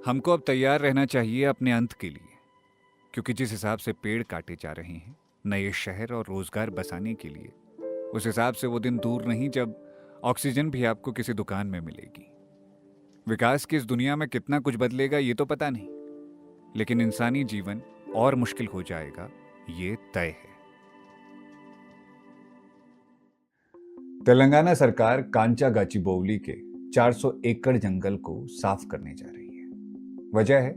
हमको अब तैयार रहना चाहिए अपने अंत के लिए, क्योंकि जिस हिसाब से पेड़ काटे जा रहे हैं नए शहर और रोजगार बसाने के लिए, उस हिसाब से वो दिन दूर नहीं जब ऑक्सीजन भी आपको किसी दुकान में मिलेगी। विकास की इस दुनिया में कितना कुछ बदलेगा ये तो पता नहीं, लेकिन इंसानी जीवन और मुश्किल हो जाएगा ये तय है। तेलंगाना सरकार कांचा गाचिबोवली के 400 एकड़ जंगल को साफ करने जा रही है। वजह है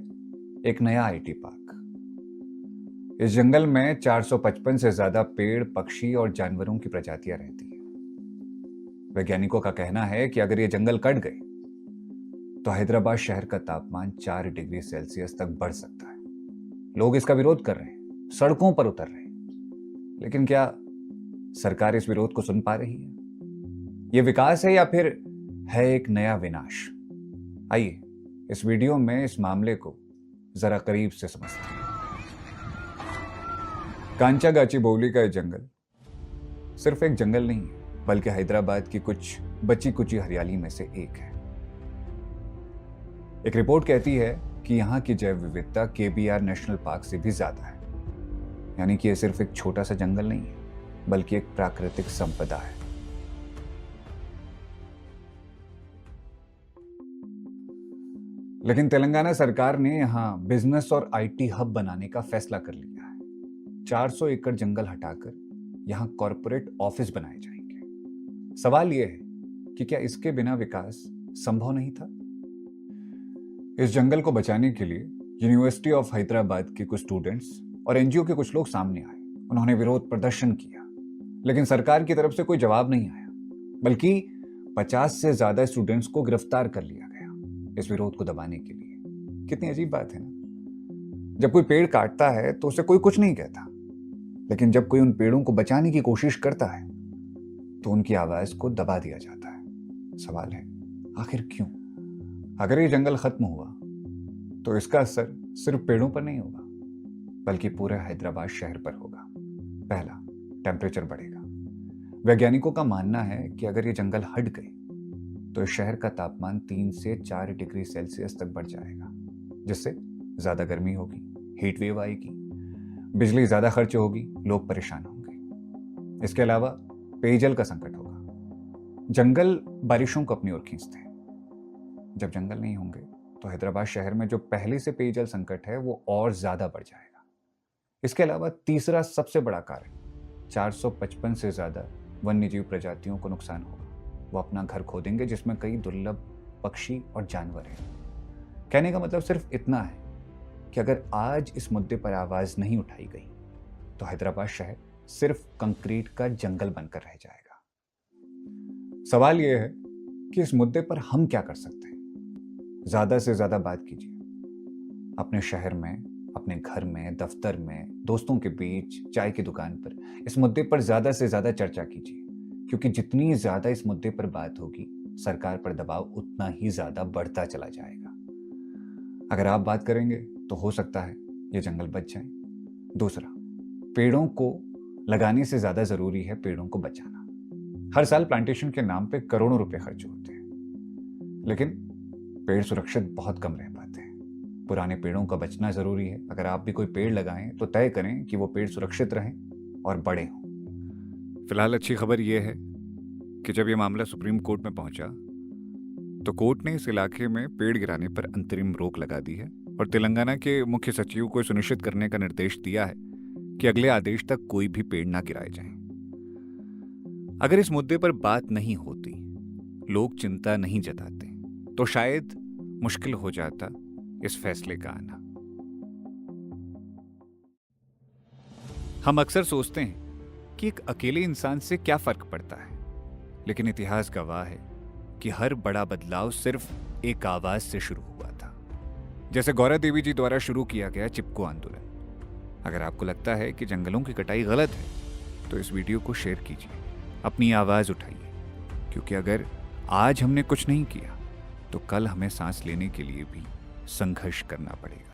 एक नया आईटी पार्क। इस जंगल में 455 से ज्यादा पेड़, पक्षी और जानवरों की प्रजातियां रहती हैं। वैज्ञानिकों का कहना है कि अगर ये जंगल कट गए तो हैदराबाद शहर का तापमान 4 डिग्री सेल्सियस तक बढ़ सकता है। लोग इसका विरोध कर रहे हैं, सड़कों पर उतर रहे हैं, लेकिन क्या सरकार इस विरोध को सुन पा रही है? यह विकास है या फिर है एक नया विनाश? आइए इस वीडियो में इस मामले को जरा करीब से समझते हैं। कांचा गाचिबोवली का यह जंगल सिर्फ एक जंगल नहीं है, बल्कि हैदराबाद की कुछ बची कुची हरियाली में से एक है। एक रिपोर्ट कहती है कि यहां की जैव विविधता केबीआर नेशनल पार्क से भी ज्यादा है। यानी कि यह सिर्फ एक छोटा सा जंगल नहीं है, बल्कि एक प्राकृतिक संपदा है। लेकिन तेलंगाना सरकार ने यहां बिजनेस और आईटी हब बनाने का फैसला कर लिया है। 400 एकड़ जंगल हटाकर यहां कॉरपोरेट ऑफिस बनाए जाएंगे। सवाल यह है कि क्या इसके बिना विकास संभव नहीं था? इस जंगल को बचाने के लिए यूनिवर्सिटी ऑफ हैदराबाद के कुछ स्टूडेंट्स और एनजीओ के कुछ लोग सामने आए। उन्होंने विरोध प्रदर्शन किया, लेकिन सरकार की तरफ से कोई जवाब नहीं आया, बल्कि 50 से ज्यादा स्टूडेंट्स को गिरफ्तार कर लिया गया इस विरोध को दबाने के लिए। कितनी अजीब बात है ना। जब कोई पेड़ काटता है तो उसे कोई कुछ नहीं कहता, लेकिन जब कोई उन पेड़ों को बचाने की कोशिश करता है तो उनकी आवाज को दबा दिया जाता है। सवाल है, आखिर क्यों? अगर ये जंगल खत्म हुआ तो इसका असर सिर्फ पेड़ों पर नहीं होगा, बल्कि पूरे हैदराबाद शहर पर होगा। पहला, टेम्परेचर बढ़ेगा। वैज्ञानिकों का मानना है कि अगर ये जंगल हट गए तो इस शहर का तापमान 3 से 4 डिग्री सेल्सियस तक बढ़ जाएगा, जिससे ज्यादा गर्मी होगी, हीट वेव आएगी, बिजली ज्यादा खर्च होगी, लोग परेशान होंगे। इसके अलावा पेयजल का संकट होगा। जंगल बारिशों को अपनी ओर खींचते हैं। जब जंगल नहीं होंगे तो हैदराबाद शहर में जो पहले से पेयजल संकट है वो और ज्यादा बढ़ जाएगा। इसके अलावा तीसरा सबसे बड़ा कारण, 455 से ज्यादा वन्यजीव प्रजातियों को नुकसान होगा। वो अपना घर खो देंगे, जिसमें कई दुर्लभ पक्षी और जानवर हैं। कहने का मतलब सिर्फ इतना है कि अगर आज इस मुद्दे पर आवाज नहीं उठाई गई तो हैदराबाद शहर सिर्फ कंक्रीट का जंगल बनकर रह जाएगा। सवाल यह है कि इस मुद्दे पर हम क्या कर सकते हैं? ज्यादा से ज्यादा बात कीजिए। अपने शहर में, अपने घर में, दफ्तर में, दोस्तों के बीच, चाय की दुकान पर इस मुद्दे पर ज्यादा से ज्यादा चर्चा कीजिए, क्योंकि जितनी ज्यादा इस मुद्दे पर बात होगी, सरकार पर दबाव उतना ही ज्यादा बढ़ता चला जाएगा। अगर आप बात करेंगे तो हो सकता है ये जंगल बच जाए। दूसरा, पेड़ों को लगाने से ज्यादा जरूरी है पेड़ों को बचाना। हर साल प्लांटेशन के नाम पे करोड़ों रुपए खर्च होते हैं, लेकिन पेड़ सुरक्षित बहुत कम रह पाते हैं। पुराने पेड़ों का बचना जरूरी है। अगर आप भी कोई पेड़ लगाएं तो तय करें कि वो पेड़ सुरक्षित रहें और बड़े हों। फिलहाल अच्छी खबर यह है कि जब ये मामला सुप्रीम कोर्ट में पहुंचा तो कोर्ट ने इस इलाके में पेड़ गिराने पर अंतरिम रोक लगा दी है और तेलंगाना के मुख्य सचिव को सुनिश्चित करने का निर्देश दिया है कि अगले आदेश तक कोई भी पेड़ ना गिराए जाएं। अगर इस मुद्दे पर बात नहीं होती, लोग चिंता नहीं जताते, तो शायद मुश्किल हो जाता इस फैसले का आना। हम अक्सर सोचते हैं कि एक अकेले इंसान से क्या फर्क पड़ता है, लेकिन इतिहास गवाह है कि हर बड़ा बदलाव सिर्फ एक आवाज से शुरू हुआ था। जैसे गौरा देवी जी द्वारा शुरू किया गया चिपको आंदोलन। अगर आपको लगता है कि जंगलों की कटाई गलत है तो इस वीडियो को शेयर कीजिए, अपनी आवाज उठाइए, क्योंकि अगर आज हमने कुछ नहीं किया तो कल हमें सांस लेने के लिए भी संघर्ष करना पड़ेगा।